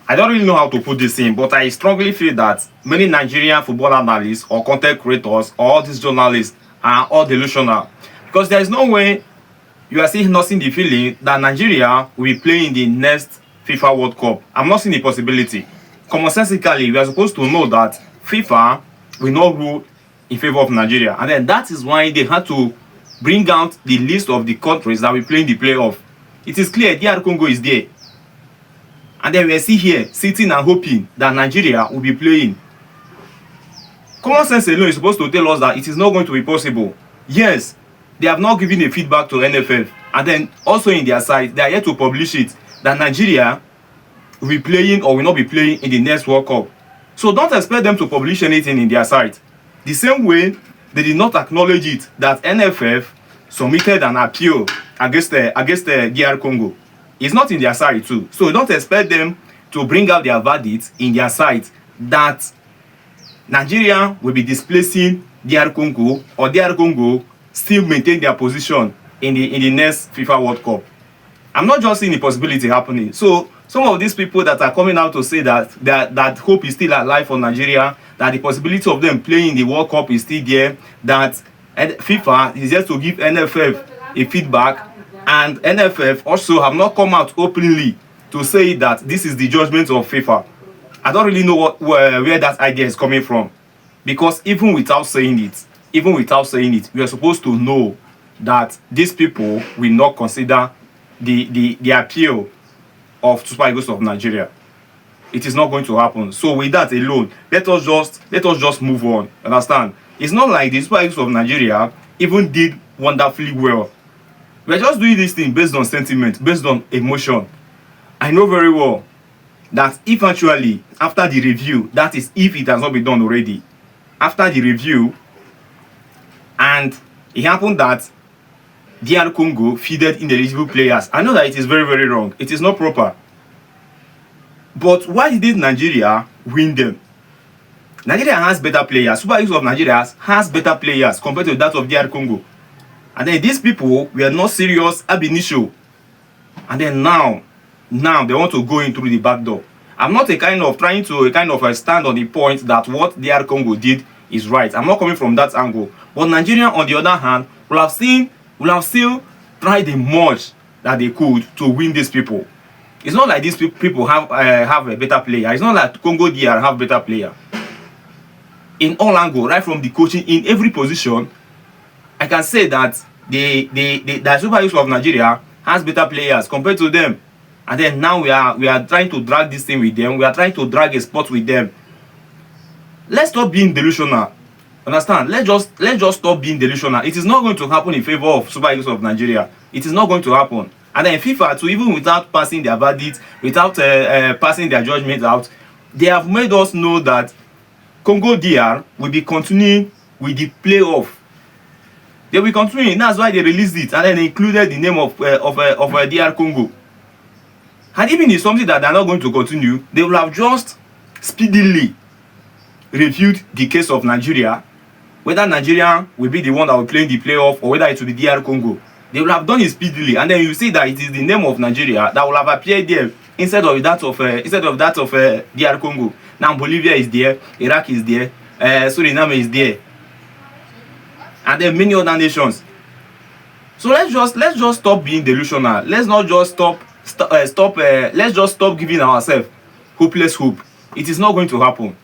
I don't really know how to put this in, but I strongly feel that many Nigerian football analysts or content creators or all these journalists are all delusional. Because there is no way you are still not seeing the feeling that Nigeria will be playing the next FIFA World Cup. I'm not seeing the possibility. Commonsensically, we are supposed to know that FIFA will not rule in favor of Nigeria. And then that is why they had to bring out the list of the countries that will play in the playoff. It is clear DR Congo is there. And then we are still here, sitting and hoping that Nigeria will be playing. Common sense alone is supposed to tell us that it is not going to be possible. Yes, they have not given a feedback to NFF. And then also in their site, they are yet to publish it that Nigeria will be playing or will not be playing in the next World Cup. So don't expect them to publish anything in their site. The same way, they did not acknowledge it that NFF submitted an appeal against the DR Congo. It's not in their site too. So don't expect them to bring out their verdict in their site that Nigeria will be displacing DR Congo or DR Congo still maintain their position in the next FIFA World Cup. I'm not just seeing the possibility happening. So some of these people that are coming out to say that hope is still alive for Nigeria, that the possibility of them playing the World Cup is still there, that FIFA is just to give NFF a feedback, and NFF also have not come out openly to say that this is the judgment of FIFA. I don't really know where that idea is coming from, because even without saying it, we are supposed to know that these people will not consider the appeal of Super Eagles of Nigeria. It is not going to happen. So with that alone, let us just move on. Understand? It's not like the Super Eagles of Nigeria even did wonderfully well. We're just doing this thing based on sentiment, based on emotion. I know very well that eventually, after the review, that is if it has not been done already, after the review, and it happened that DR Congo feeded ineligible players. I know that it is very, very wrong. It is not proper. But why did Nigeria win them? Nigeria has better players. Super Eagles of Nigeria has better players compared to that of DR Congo. And then these people were not serious ab initio. And then now they want to go in through the back door. I'm not trying to stand on the point that what DR Congo did is right. I'm not coming from that angle. But Nigeria, on the other hand, will have still tried the much that they could to win these people. It's not like these people have a better player. It's not like Congo DR have better player. In all angle, right from the coaching, in every position, I can say that the Super Eagles of Nigeria has better players compared to them. And then now we are trying to drag this thing with them. We are trying to drag a spot with them. Let's stop being delusional. Understand? Let's just stop being delusional. It is not going to happen in favor of Super Eagles of Nigeria. It is not going to happen. And then FIFA too, even without passing their verdict, without passing their judgment out, they have made us know that Congo DR will be continuing with the playoff. They will continue. That's why they released it, and then they included the name of DR Congo. And even if it's something that they're not going to continue, they will have just speedily reviewed the case of Nigeria, whether Nigeria will be the one that will play in the playoff or whether it will be DR Congo. They will have done it speedily, and then you see that it is the name of Nigeria that will have appeared there instead of that of DR Congo. Now Bolivia is there, Iraq is there, Suriname is there, and then many other nations. So let's just stop being delusional. Let's not just let's just stop giving ourselves hopeless hope. It is not going to happen.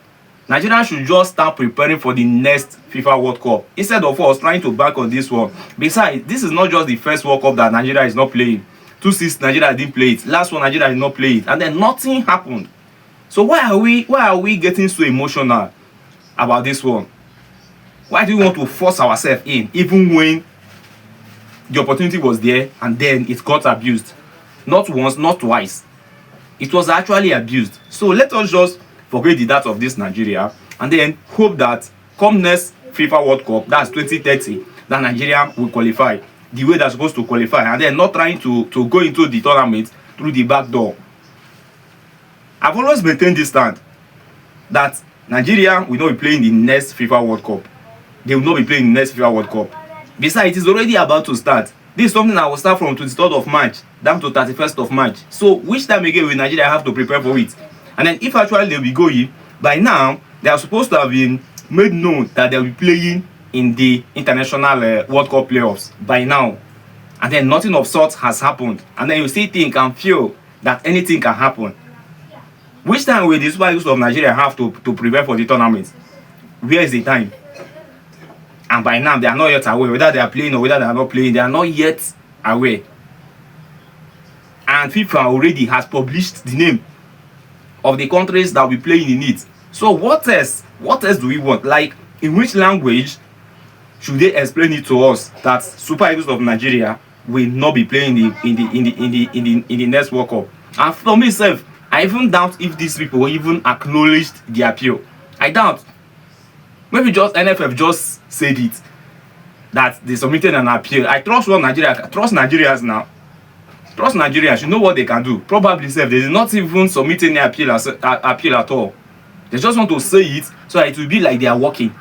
Nigeria should just start preparing for the next FIFA World Cup instead of us trying to bank on this one. Besides, this is not just the first World Cup that Nigeria is not playing. 2-6 Nigeria didn't play it. Last one Nigeria did not play it, and then nothing happened. So why are we getting so emotional about this one? Why do we want to force ourselves in, even when the opportunity was there and then it got abused? Not once, not twice. It was actually abused. So let us just forget the date of this Nigeria and then hope that come next FIFA World Cup, that's 2030, that Nigeria will qualify the way they're supposed to qualify, and then not trying to go into the tournament through the back door. I've always maintained this stand that Nigeria will not be playing the next FIFA World Cup. They will not be playing the next FIFA World Cup. Besides, it is already about to start. This is something that will start from 23rd of March down to 31st of March. So which time again will Nigeria have to prepare for it? And then if actually they'll be going, by now they are supposed to have been made known that they'll be playing in the international World Cup playoffs by now. And then nothing of sorts has happened. And then you still think and feel that anything can happen. Which time will the Super Eagles of Nigeria have to prepare for the tournament? Where is the time? And by now they are not yet aware whether they are playing or whether they are not playing. They are not yet aware. And FIFA already has published the name of the countries that will be playing in it. So what else? What else do we want? Like, in which language should they explain it to us that Super Eagles of Nigeria will not be playing in the next World Cup? And for myself, I even doubt if these people even acknowledged the appeal. I doubt. Maybe just NFF just said it, that they submitted an appeal. I trust Nigeria. Trust Nigerians now. Trust Nigerians. You know what they can do. Probably they did not even submit any appeal at all. They just want to say it so that it will be like they are working.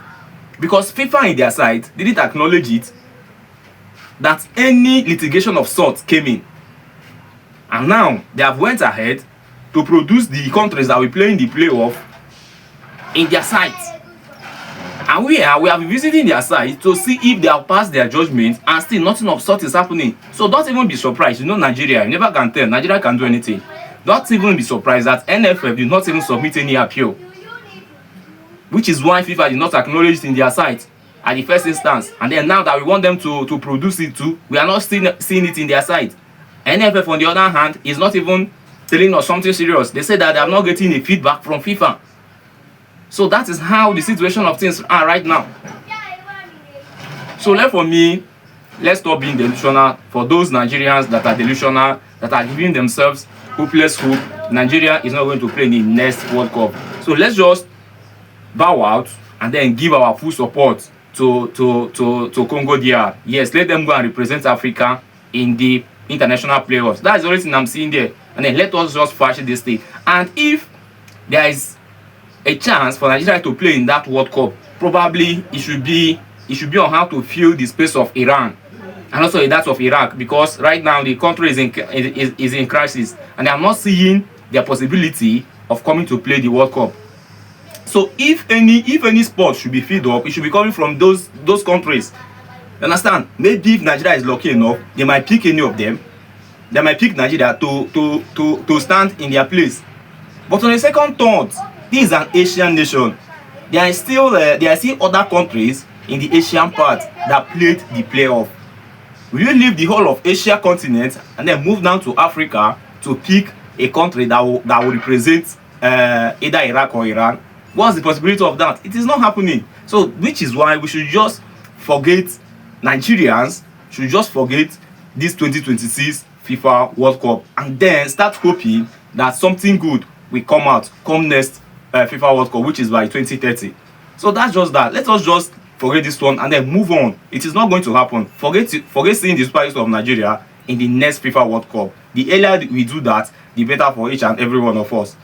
Because FIFA in their side didn't acknowledge it, that any litigation of sorts came in. And now they have went ahead to produce the countries that will play in the playoff in their site. And we have been visiting their site to see if they have passed their judgment, and still nothing of sort is happening. So don't even be surprised. You know Nigeria, you never can tell. Nigeria can do anything. Don't even be surprised that NFF did not even submit any appeal. Which is why FIFA did not acknowledge it in their site at the first instance. And then now that we want them to produce it too, we are not seeing it in their site. NFF, on the other hand, is not even telling us something serious. They say that they are not getting a feedback from FIFA. So that is how the situation of things are right now. So for me, let's stop being delusional. For those Nigerians that are delusional, that are giving themselves hopeless hope, Nigeria is not going to play in the next World Cup. So let's just bow out and then give our full support to Congo DR. Yes, let them go and represent Africa in the international playoffs. That's the only thing I'm seeing there. And then let us just flash this thing. And if there is a chance for Nigeria to play in that World Cup, probably it should be on how to fill the space of Iran and also that of Iraq, because right now the country is in crisis, and I'm not seeing their possibility of coming to play the World Cup. So if any sport should be filled up, it should be coming from those countries. You understand? Maybe if Nigeria is lucky enough, they might pick any of them. They might pick Nigeria to stand in their place. But on the second thought, this is an Asian nation. There are still other countries in the Asian part that played the playoff. Will you leave the whole of Asia continent and then move down to Africa to pick a country that will represent either Iraq or Iran? What's the possibility of that? It is not happening. So which is why we should just forget, Nigerians should just forget this 2026 FIFA World Cup and then start hoping that something good will come next FIFA World Cup, which is by 2030. So that's just that. Let us just forget this one and then move on. It is not going to happen. Forget seeing the Super Eagles of Nigeria in the next FIFA World Cup. The earlier we do that, the better for each and every one of us.